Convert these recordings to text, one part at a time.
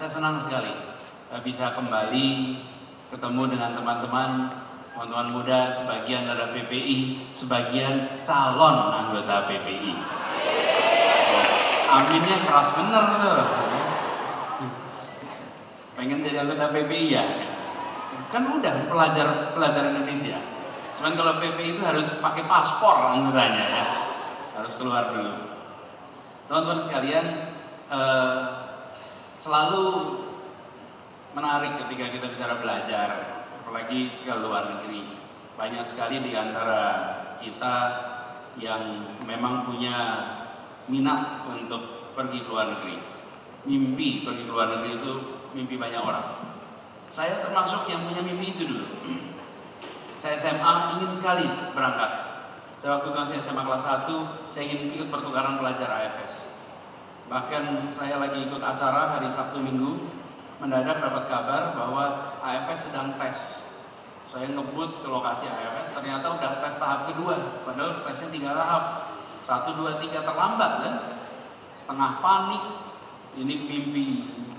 saya senang sekali bisa kembali ketemu dengan teman-teman muda, sebagian dari PPI, sebagian calon anggota PPI. Aminnya keras bener tuh. Pengen jadi anggota PPI ya? Kan udah pelajar Indonesia. Cuman kalau PPI itu harus pakai paspor anggotanya ya, harus keluar dulu. Teman-teman sekalian, selalu menarik ketika kita bicara belajar, apalagi ke luar negeri. Banyak sekali di antara kita yang memang punya minat untuk pergi ke luar negeri. Mimpi pergi ke luar negeri itu mimpi banyak orang. Saya termasuk yang punya mimpi itu dulu. Saya SMA ingin sekali berangkat. Saya waktu itu SMA kelas 1, saya ingin ikut pertukaran pelajar AFS. Bahkan saya lagi ikut acara hari Sabtu Minggu, mendadak dapat kabar bahwa AFS sedang tes. Saya ngebut ke lokasi AFS, ternyata udah tes tahap kedua, padahal tesnya 3 tahap. 1, 2, 3 terlambat kan? Setengah panik, ini mimpi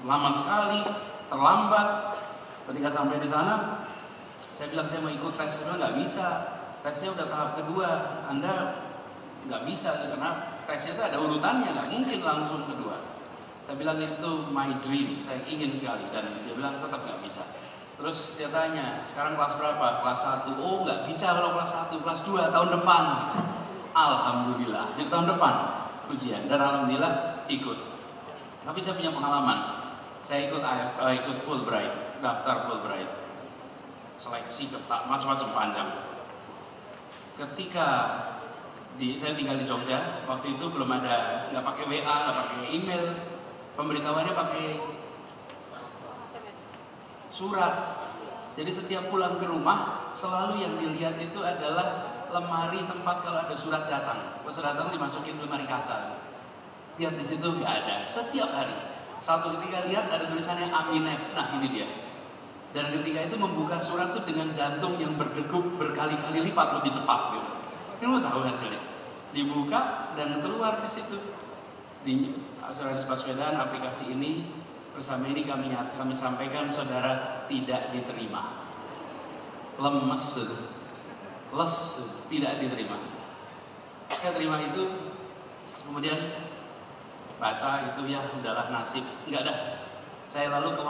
lama sekali, terlambat. Ketika sampai di sana, saya bilang saya mau ikut tes, dia bilang nggak bisa. Tesnya udah tahap kedua, Anda nggak bisa karena tesnya itu ada urutannya, nggak mungkin langsung kedua. Saya bilang itu my dream, saya ingin sekali, dan dia bilang tetap nggak bisa. Terus dia tanya, sekarang kelas berapa? Kelas 1. Oh nggak bisa kalau kelas 1, kelas 2 tahun depan. Alhamdulillah, jadi tahun depan ujian, dan alhamdulillah ikut. Tapi saya punya pengalaman, saya ikut Fulbright, daftar Fulbright, seleksi ketat, macam-macam panjang. Ketika saya tinggal di Jogja, waktu itu belum ada, nggak pakai WA, nggak pakai email, pemberitahuannya pakai surat. Jadi setiap pulang ke rumah, selalu yang dilihat itu adalah lemari tempat kalau ada surat datang. Kalau surat datang dimasukin lemari kaca. Lihat di situ nggak ada. Setiap hari, satu ketika lihat ada tulisannya Aminef. Nah ini dia. Dan ketika itu membuka surat itu dengan jantung yang berdegup berkali-kali lipat lebih cepat gitu. Ini mau tahu hasilnya? Dibuka dan keluar di situ. Di Saudara Anies Baswedan, aplikasi ini bersama ini kami sampaikan saudara tidak diterima. Lemes, les, tidak diterima. Saya terima itu, kemudian baca itu ya udahlah nasib, enggak dah. Saya lalu ke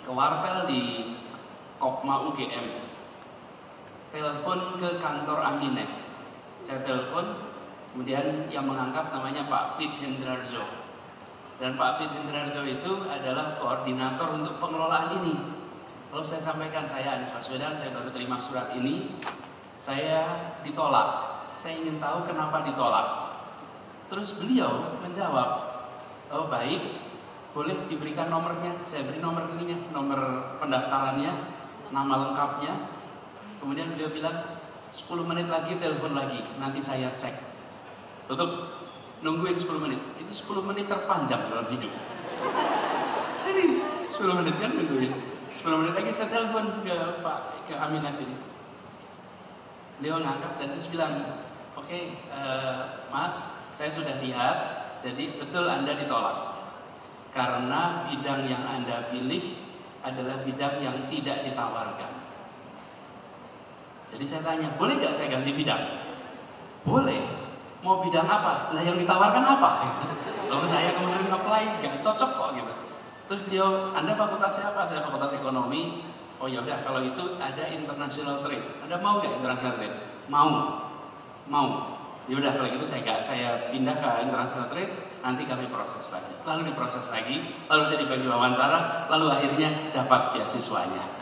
wartel di Kopma UGM, telepon ke kantor Aminef. Saya telepon, kemudian yang mengangkat namanya Pak Pit Hendrarjo. Dan Pak Pit Hendrarjo itu adalah koordinator untuk pengelolaan ini. Lalu saya sampaikan, saya Anies Baswedan, saya baru terima surat ini, saya ditolak. Saya ingin tahu kenapa ditolak. Terus beliau menjawab, oh baik, boleh diberikan nomornya. Saya beri nomor ininya, nomor pendaftarannya, nama lengkapnya. Kemudian beliau bilang, 10 menit lagi telepon lagi, nanti saya cek. Tutup, nungguin 10 menit. Itu 10 menit terpanjang dalam hidup. Serius, 10 menit kan nungguin. 10 menit lagi saya telepon ke Aminef ini. Beliau ngangkat dan terus bilang, oke, Mas, saya sudah lihat, jadi betul Anda ditolak. Karena bidang yang Anda pilih adalah bidang yang tidak ditawarkan. Jadi saya tanya, boleh gak saya ganti bidang? Boleh. Mau bidang apa? Lah yang ditawarkan apa? Lalu saya kemarin apply, gak cocok kok gitu. Terus beliau, Anda fakultasnya apa? Saya fakultas ekonomi. Oh ya udah, kalau itu ada international trade. Anda mau gak international trade? Mau. Ya udah kalau gitu saya pindah ke international trade. Nanti kami proses lagi. Lalu diproses lagi. Lalu saya dibagi wawancara. Lalu akhirnya dapat beasiswanya.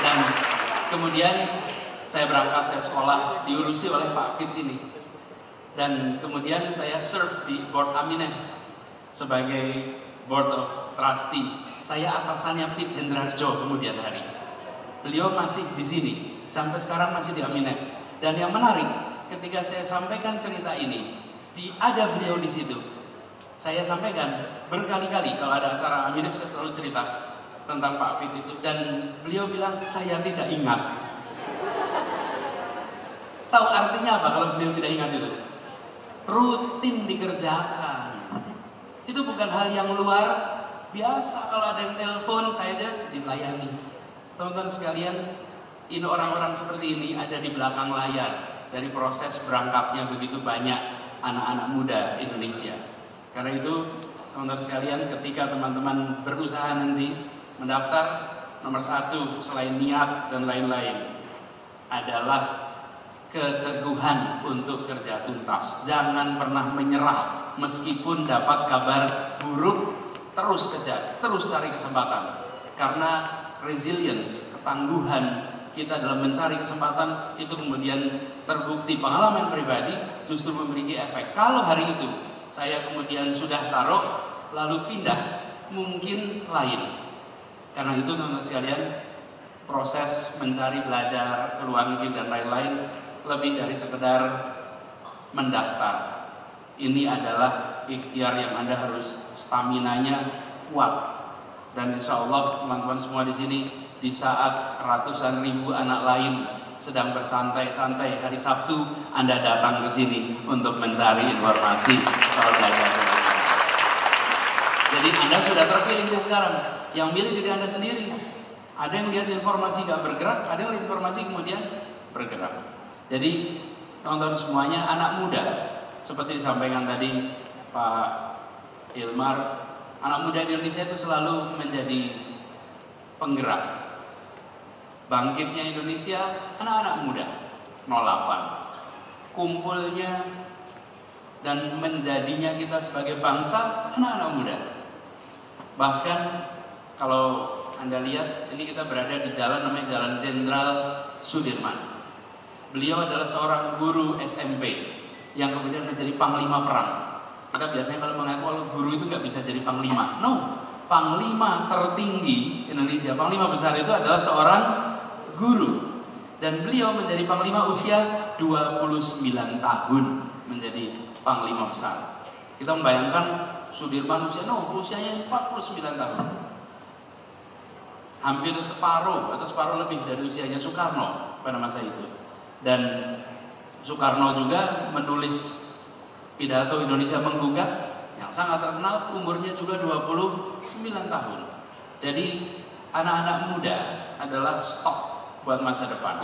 Dan kemudian saya berangkat, saya sekolah, diurusi oleh Pak Pit ini. Dan kemudian saya serve di Board Aminef sebagai Board of Trustee. Saya atasannya Pit Hendrarjo kemudian hari. Beliau masih di sini, sampai sekarang masih di Aminef. Dan yang menarik, ketika saya sampaikan cerita ini, ada beliau di situ. Saya sampaikan berkali-kali kalau ada acara Aminef, saya selalu cerita tentang Pak Pit itu, dan beliau bilang saya tidak ingat. Tahu artinya apa kalau beliau tidak ingat itu? Rutin dikerjakan. Itu bukan hal yang luar biasa. Kalau ada yang telepon, saya dilayani. Teman-teman sekalian, ini orang-orang seperti ini ada di belakang layar dari proses berangkatnya begitu banyak anak-anak muda Indonesia. Karena itu, teman-teman sekalian, ketika teman-teman berusaha nanti mendaftar, nomor satu selain niat dan lain-lain adalah keteguhan untuk kerja tuntas. Jangan pernah menyerah meskipun dapat kabar buruk, terus kejar, terus cari kesempatan. Karena resilience, ketangguhan kita dalam mencari kesempatan itu kemudian terbukti pengalaman pribadi justru memiliki efek. Kalau hari itu saya kemudian sudah taruh lalu pindah, mungkin lain. Karena itu teman-teman sekalian, proses mencari belajar ke luar negeri dan lain-lain lebih dari sekedar mendaftar. Ini adalah ikhtiar yang Anda harus staminanya kuat. Dan insya Allah teman-teman semua di sini, di saat ratusan ribu anak lain sedang bersantai-santai hari Sabtu, Anda datang ke sini untuk mencari informasi soal belajar. Jadi Anda sudah terpilih dari sekarang. Yang milih diri Anda sendiri. Ada yang lihat informasi gak bergerak, ada yang lihat informasi kemudian bergerak. Jadi teman-teman semuanya, anak muda seperti disampaikan tadi Pak Ilmar, anak muda di Indonesia itu selalu menjadi penggerak. Bangkitnya Indonesia anak-anak muda 08. Kumpulnya dan menjadinya kita sebagai bangsa anak-anak muda. Bahkan kalau Anda lihat, ini kita berada di jalan namanya Jalan Jenderal Sudirman. Beliau adalah seorang guru SMP yang kemudian menjadi panglima perang. Kita biasanya kalau mengaku kalau guru itu nggak bisa jadi panglima. No, panglima tertinggi Indonesia, panglima besar itu adalah seorang guru. Dan beliau menjadi panglima usia 29 tahun menjadi panglima besar. Kita membayangkan Sudirman usianya 49 tahun. Hampir separuh atau separuh lebih dari usianya Soekarno pada masa itu. Dan Soekarno juga menulis pidato Indonesia Menggugat yang sangat terkenal, umurnya juga 29 tahun. Jadi anak-anak muda adalah stok buat masa depan.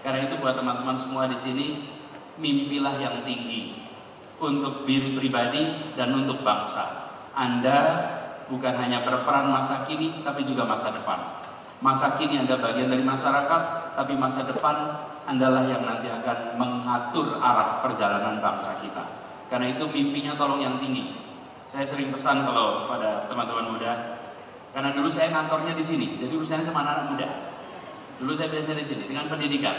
Karena itu buat teman-teman semua di sini, mimpilah yang tinggi untuk diri pribadi dan untuk bangsa. Anda bukan hanya berperan masa kini, tapi juga masa depan. Masa kini Anda bagian dari masyarakat, tapi masa depan Andalah yang nanti akan mengatur arah perjalanan bangsa kita. Karena itu mimpinya tolong yang tinggi. Saya sering pesan kalau pada teman-teman muda, karena dulu saya kantornya di sini, jadi urusannya sama anak muda. Dulu saya belajar di sini dengan pendidikan.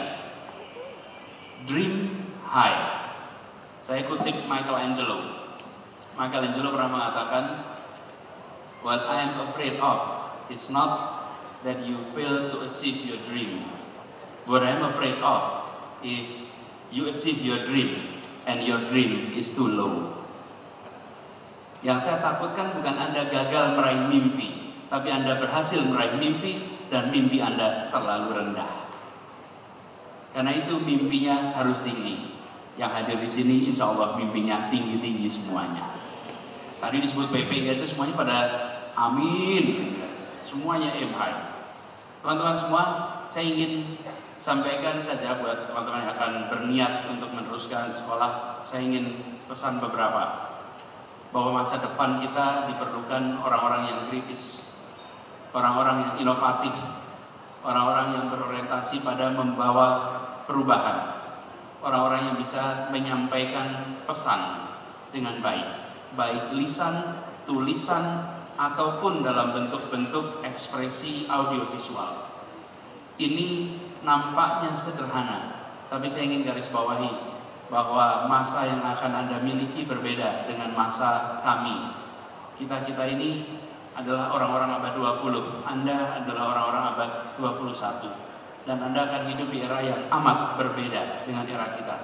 Dream high. Saya kutip Michelangelo. Michelangelo pernah mengatakan, "What I am afraid of is not that you fail to achieve your dream. What I am afraid of is you achieve your dream and your dream is too low." Yang saya takutkan bukan Anda gagal meraih mimpi, tapi Anda berhasil meraih mimpi dan mimpi Anda terlalu rendah. Karena itu mimpinya harus tinggi. Yang hadir di sini insya Allah mimpinya tinggi-tinggi semuanya. Tadi disebut PPI aja semuanya pada amin. Semuanya aim high. Teman-teman semua, saya ingin sampaikan saja buat teman-teman yang akan berniat untuk meneruskan sekolah. Saya ingin pesan beberapa. Bahwa masa depan kita diperlukan orang-orang yang kritis, orang-orang yang inovatif, orang-orang yang berorientasi pada membawa perubahan, orang-orang yang bisa menyampaikan pesan dengan baik, baik lisan, tulisan, ataupun dalam bentuk-bentuk ekspresi audiovisual. Ini nampaknya sederhana, tapi saya ingin garis bawahi bahwa masa yang akan Anda miliki berbeda dengan masa kami. Kita ini adalah orang-orang abad 20, Anda adalah orang-orang abad 21. Dan Anda akan hidup di era yang amat berbeda dengan era kita.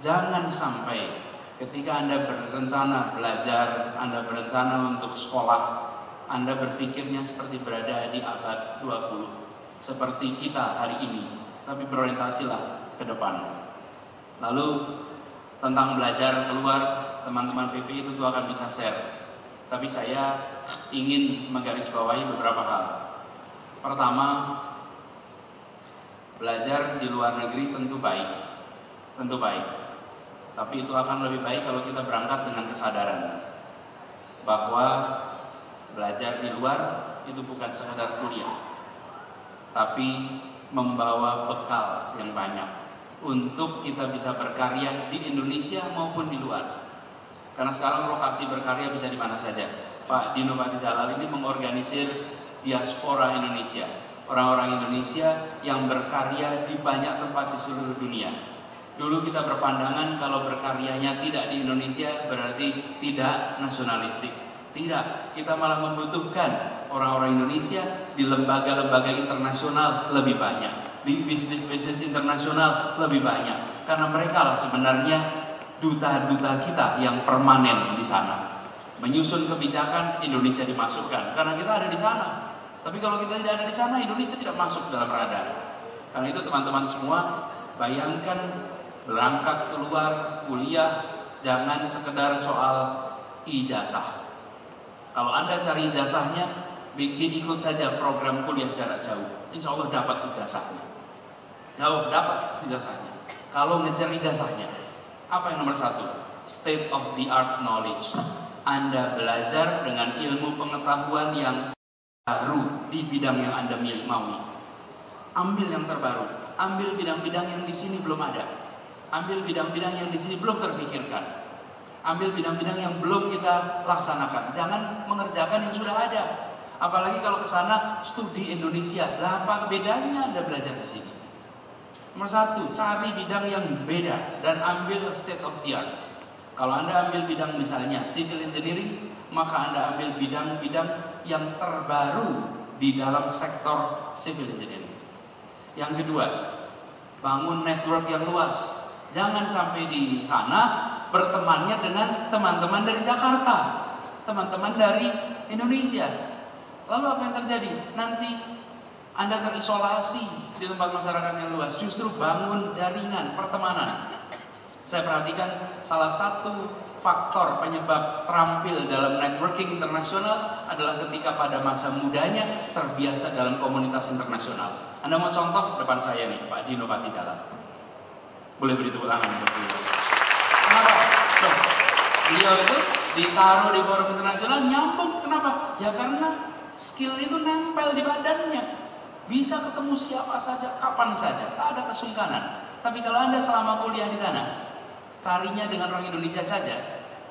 Jangan sampai ketika Anda berencana belajar, Anda berencana untuk sekolah, Anda berpikirnya seperti berada di abad 20. Seperti kita hari ini, tapi berorientasilah ke depan. Lalu tentang belajar keluar, teman-teman PP itu akan bisa share. tapi saya ingin menggarisbawahi beberapa hal. Pertama, belajar di luar negeri tentu baik. Tapi itu akan lebih baik kalau kita berangkat dengan kesadaran bahwa belajar di luar itu bukan sekedar kuliah, tapi membawa bekal yang banyak untuk kita bisa berkarya di Indonesia maupun di luar. Karena sekarang lokasi berkarya bisa di mana saja. Pak Dino Patijalal ini mengorganisir diaspora Indonesia, orang-orang Indonesia yang berkarya di banyak tempat di seluruh dunia. Dulu kita berpandangan kalau berkaryanya tidak di Indonesia berarti tidak nasionalistik. Tidak, kita malah membutuhkan orang-orang Indonesia di lembaga-lembaga internasional lebih banyak, di bisnis-bisnis internasional lebih banyak, karena mereka lah sebenarnya duta-duta kita yang permanen di sana. Menyusun kebijakan, Indonesia dimasukkan karena kita ada di sana. Tapi kalau kita tidak ada di sana, Indonesia tidak masuk dalam radar. Karena itu teman-teman semua, bayangkan berangkat keluar kuliah jangan sekedar soal ijazah. Kalau Anda cari ijazahnya, ikut saja program kuliah jarak jauh. Insya Allah dapat ijazahnya. Dapat ijazahnya. Kalau ngejar ijazahnya, apa yang nomor satu? State of the art knowledge. Anda belajar dengan ilmu pengetahuan yang baru di bidang yang Anda maui. Ambil yang terbaru. Ambil bidang-bidang yang di sini belum ada. Ambil bidang-bidang yang di sini belum terpikirkan. Ambil bidang-bidang yang belum kita laksanakan. Jangan mengerjakan yang sudah ada. Apalagi kalau ke sana studi Indonesia. Lah apa bedanya Anda belajar di sini? Nomor satu, cari bidang yang beda dan ambil state of the art. Kalau Anda ambil bidang misalnya civil engineering, maka Anda ambil bidang-bidang yang terbaru di dalam sektor civil engineering. Yang kedua, bangun network yang luas. Jangan sampai di sana bertemannya dengan teman-teman dari Jakarta, teman-teman dari Indonesia. Lalu apa yang terjadi? Nanti Anda terisolasi di tempat masyarakat yang luas. Justru bangun jaringan pertemanan. Saya perhatikan salah satu faktor penyebab terampil dalam networking internasional adalah ketika pada masa mudanya terbiasa dalam komunitas internasional. Anda mau contoh depan saya nih, Pak Dino Patijalal. Boleh beri tepuk tangan untuk beliau. Kenapa? Loh, beliau itu ditaruh di forum internasional nyambung. Kenapa? Ya karena skill itu nempel di badannya. Bisa ketemu siapa saja, kapan saja, tak ada kesungkanan. Tapi kalau Anda selama kuliah di sana, carinya dengan orang Indonesia saja,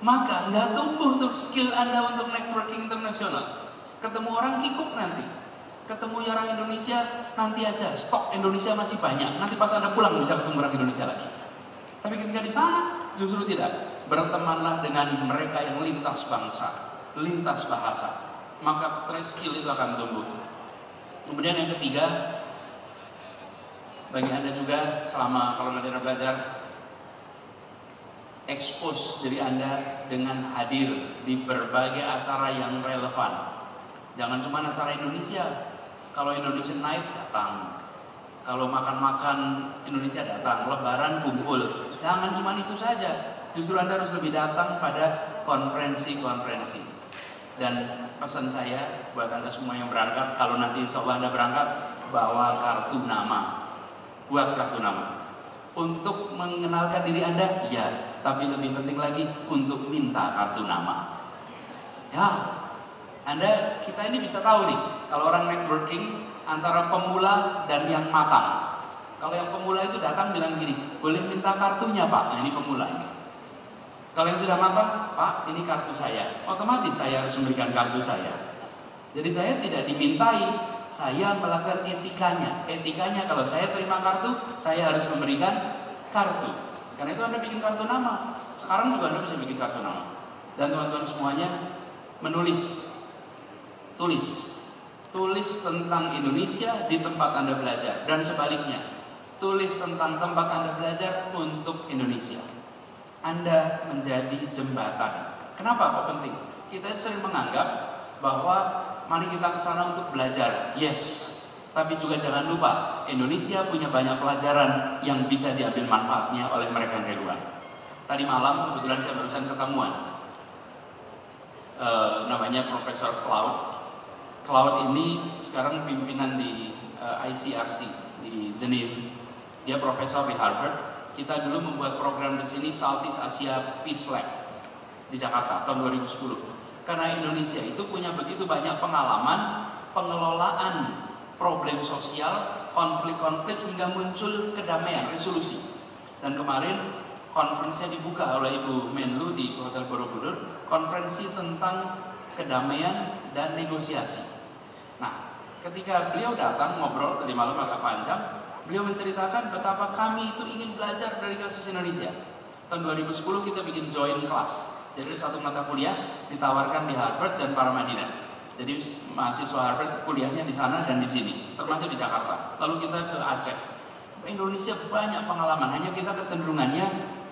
maka nggak tumbuh tuh skill Anda untuk networking internasional. Ketemu orang kikuk nanti. Ketemu orang Indonesia nanti aja, stok Indonesia masih banyak. Nanti pas Anda pulang bisa ketemu orang Indonesia lagi. Tapi ketika di sana justru tidak. Bertemanlah dengan mereka yang lintas bangsa, lintas bahasa. Maka skill itu akan tumbuh. Kemudian yang ketiga, bagi Anda juga selama kalau Anda belajar, expose diri Anda dengan hadir di berbagai acara yang relevan. Jangan cuma acara Indonesia. Kalau Indonesian Night datang, kalau makan-makan Indonesia datang, Lebaran kumpul. Jangan cuma itu saja. Justru Anda harus lebih datang pada konferensi-konferensi. Dan pesan saya buat Anda semua yang berangkat, kalau nanti insya Allah Anda berangkat, bawa kartu nama. Buat kartu nama. Untuk mengenalkan diri Anda, ya. Tapi lebih penting lagi untuk minta kartu nama. Ya, kita ini bisa tahu nih, kalau orang networking antara pemula dan yang matang. Kalau yang pemula itu datang bilang gini, boleh minta kartunya Pak? Nah ini pemula ini. Kalau yang sudah matang, Pak ini kartu saya. Otomatis saya harus memberikan kartu saya. Jadi saya tidak dimintai, saya melakukan etikanya. Etikanya kalau saya terima kartu, saya harus memberikan kartu. Karena itu Anda bikin kartu nama. Sekarang juga Anda bisa bikin kartu nama. Dan teman-teman semuanya menulis. Tulis tentang Indonesia di tempat Anda belajar. Dan sebaliknya, tulis tentang tempat Anda belajar untuk Indonesia. Anda menjadi jembatan. Kenapa kok penting? Kita sering menganggap bahwa mari kita ke sana untuk belajar. Yes. Tapi juga jangan lupa, Indonesia punya banyak pelajaran yang bisa diambil manfaatnya oleh mereka yang dari luar. Tadi malam kebetulan saya barusan ketemuan namanya Profesor Cloud. Cloud ini sekarang pimpinan di ICRC di Geneva. Dia profesor di Harvard. Kita dulu membuat program di sini Southeast Asia Peace Lab di Jakarta tahun 2010. Karena Indonesia itu punya begitu banyak pengalaman pengelolaan problem sosial, konflik-konflik hingga muncul kedamaian, resolusi. Dan kemarin konferensinya dibuka oleh Ibu Menlu di Hotel Borobudur, konferensi tentang kedamaian dan negosiasi. Nah, ketika beliau datang ngobrol tadi malam agak panjang, beliau menceritakan betapa kami itu ingin belajar dari kasus Indonesia. Tahun 2010 kita bikin joint class. Jadi satu mata kuliah ditawarkan di Harvard dan Paramadina. Jadi mahasiswa Harvard kuliahnya di sana dan di sini, termasuk di Jakarta. Lalu kita ke Aceh. Indonesia banyak pengalaman, hanya kita kecenderungannya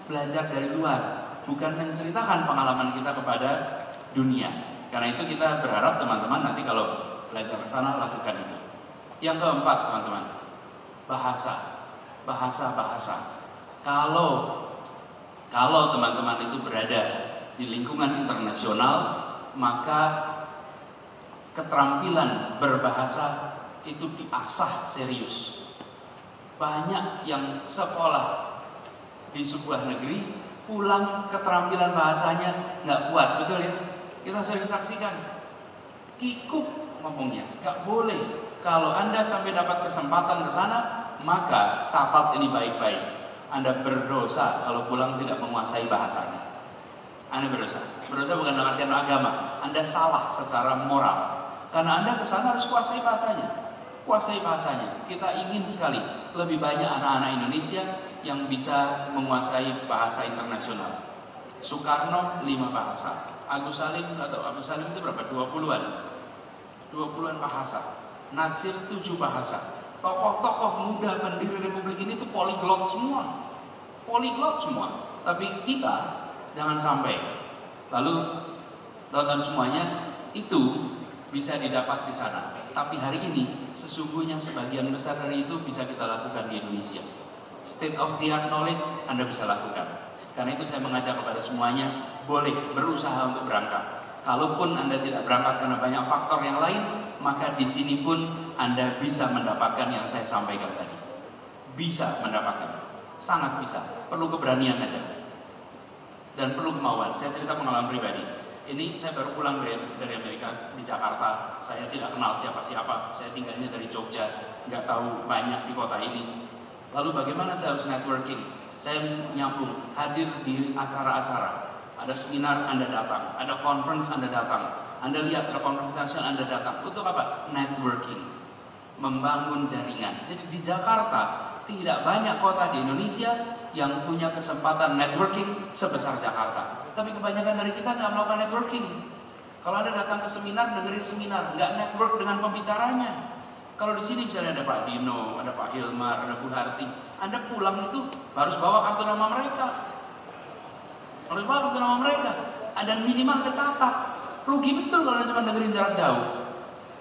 belajar dari luar, bukan menceritakan pengalaman kita kepada dunia. Karena itu kita berharap teman-teman nanti kalau belajar ke sana lakukan itu. Yang keempat teman-teman, bahasa. Kalau teman-teman itu berada di lingkungan internasional, maka keterampilan berbahasa itu diasah serius. Banyak yang sekolah di sebuah negeri pulang keterampilan bahasanya nggak kuat, betul ya? Kita sering saksikan kikuk ngomongnya, nggak boleh. Kalau Anda sampai dapat kesempatan ke sana, maka catat ini baik-baik. Anda berdosa kalau pulang tidak menguasai bahasanya. Anda berdosa. Berdosa bukan dalam artian agama. Anda salah secara moral. Karena Anda ke sana harus kuasai bahasanya. Kuasai bahasanya. Kita ingin sekali lebih banyak anak-anak Indonesia yang bisa menguasai bahasa internasional. Soekarno 5 bahasa. Agus Salim itu berapa? 20-an. 20-an bahasa. Natsir 7 bahasa. Tokoh-tokoh muda pendiri Republik ini itu polyglot semua. Polyglot semua. Tapi kita jangan sampai. Lalu tonton semuanya itu bisa didapat di sana. Tapi hari ini sesungguhnya sebagian besar dari itu bisa kita lakukan di Indonesia. State of the art knowledge Anda bisa lakukan. Karena itu saya mengajak kepada semuanya boleh berusaha untuk berangkat. Kalaupun Anda tidak berangkat karena banyak faktor yang lain, maka di sini pun Anda bisa mendapatkan yang saya sampaikan tadi. Bisa mendapatkan. Sangat bisa. Perlu keberanian aja. Dan perlu kemauan. Saya cerita pengalaman pribadi. Ini saya baru pulang dari Amerika, di Jakarta. Saya tidak kenal siapa-siapa. Saya tinggalnya dari Jogja, nggak tahu banyak di kota ini. Lalu bagaimana saya harus networking? Saya nyambung, hadir di acara-acara. Ada seminar Anda datang, ada conference Anda datang. Anda lihat ada conference nasional Anda datang. Untuk apa? Networking, membangun jaringan. Jadi di Jakarta tidak banyak kota di Indonesia yang punya kesempatan networking sebesar Jakarta. Tapi kebanyakan dari kita nggak melakukan networking. Kalau Anda datang ke seminar, dengerin seminar, nggak network dengan pembicaranya. Kalau di sini misalnya ada Pak Dino, ada Pak Hilmar, ada Bu Harti, Anda pulang itu harus bawa kartu nama mereka. Harus bawa kartu nama mereka. Ada minimal kecatat. Rugi betul kalau Anda cuma dengerin jarak jauh.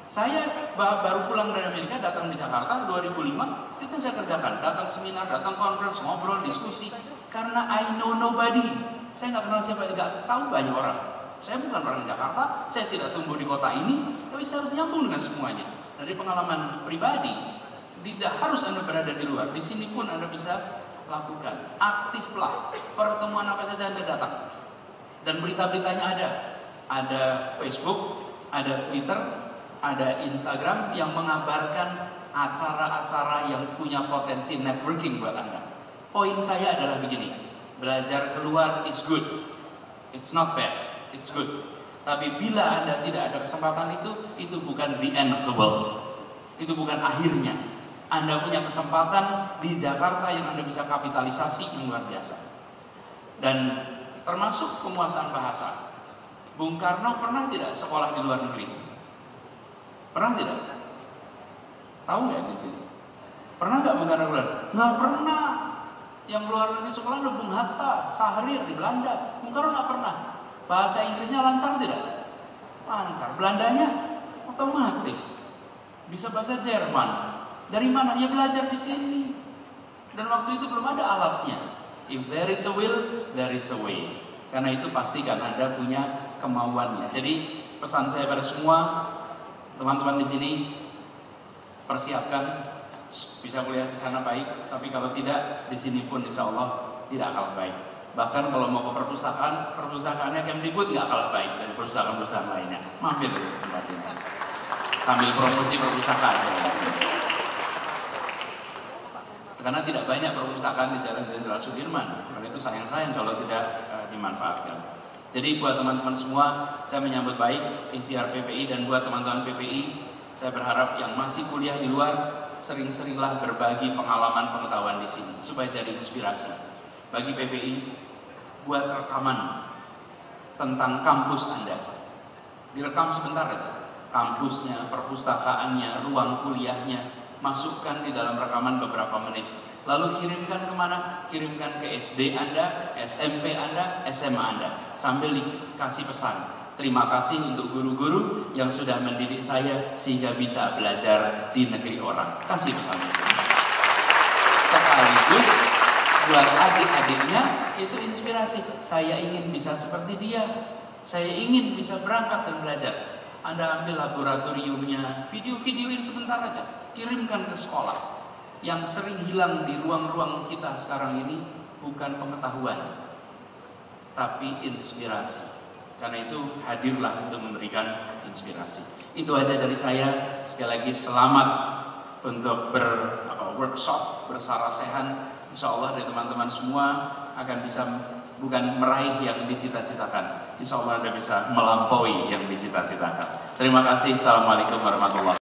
Saya baru pulang dari Amerika, datang di Jakarta 2005, itu yang saya kerjakan. Datang seminar, datang conference, ngobrol, diskusi. Karena I know nobody. Saya nggak kenal siapa, nggak tahu banyak orang. Saya bukan orang Jakarta, saya tidak tumbuh di kota ini, tapi saya harus nyambung dengan semuanya. Dari pengalaman pribadi, tidak harus Anda berada di luar. Di sini pun Anda bisa lakukan. Aktiflah pertemuan apa saja Anda datang. Dan berita-beritanya ada. Ada Facebook, ada Twitter, ada Instagram yang mengabarkan acara-acara yang punya potensi networking buat Anda. Poin saya adalah begini. Belajar keluar is good. It's not bad. It's good. Tapi bila Anda tidak ada kesempatan itu bukan the end of the world. Itu bukan akhirnya. Anda punya kesempatan di Jakarta yang Anda bisa kapitalisasi yang luar biasa. Dan termasuk penguasaan bahasa. Bung Karno pernah tidak sekolah di luar negeri? Pernah tidak? Tahu nggak di sini? Pernah nggak Bung Karno keluar? Nggak pernah. Yang luar negeri sekolah ada Bung Hatta, Sahrir di Belanda. Bung Karno nggak pernah. Bahasa Inggrisnya lancar tidak? Lancar. Belandanya otomatis. Bisa bahasa Jerman. Dari mana? Ya belajar di sini. Dan waktu itu belum ada alatnya. If there is a will, there is a way. Karena itu pastikan Anda punya kemauannya. Jadi pesan saya pada semua teman-teman di sini, persiapkan bisa kuliah di sana baik, tapi kalau tidak di sini pun insya Allah tidak kalah baik. Bahkan kalau mau ke perpustakaan, perpustakaannya Kemdikbud nggak kalah baik dari perusahaan-perusahaan lainnya. Mampir ke tempat ini sambil promosi perpustakaan. Karena tidak banyak perpustakaan di Jalan Jenderal Sudirman, karena itu sayang-sayang kalau tidak dimanfaatkan. Jadi buat teman-teman semua, saya menyambut baik ikhtiar PPI, dan buat teman-teman PPI, saya berharap yang masih kuliah di luar, sering-seringlah berbagi pengalaman pengetahuan di sini supaya jadi inspirasi. Bagi PPI, buat rekaman tentang kampus Anda. Direkam sebentar aja. Kampusnya, perpustakaannya, ruang kuliahnya, masukkan di dalam rekaman beberapa menit. Lalu kirimkan kemana? Kirimkan ke SD Anda, SMP Anda, SMA Anda. Sambil dikasih pesan, terima kasih untuk guru-guru yang sudah mendidik saya sehingga bisa belajar di negeri orang. Kasih pesan itu. Sekaligus buat adik-adiknya itu inspirasi. Saya ingin bisa seperti dia. Saya ingin bisa berangkat dan belajar. Anda ambil laboratoriumnya, video-videoin sebentar aja, kirimkan ke sekolah. Yang sering hilang di ruang-ruang kita sekarang ini bukan pengetahuan, tapi inspirasi. Karena itu hadirlah untuk memberikan inspirasi. Itu aja dari saya. Sekali lagi selamat untuk workshop bersarasehan. Insya Allah dari teman-teman semua akan bisa bukan meraih yang dicita-citakan. Insya Allah Anda bisa melampaui yang dicita-citakan. Terima kasih. Assalamualaikum warahmatullahi wabarakatuh.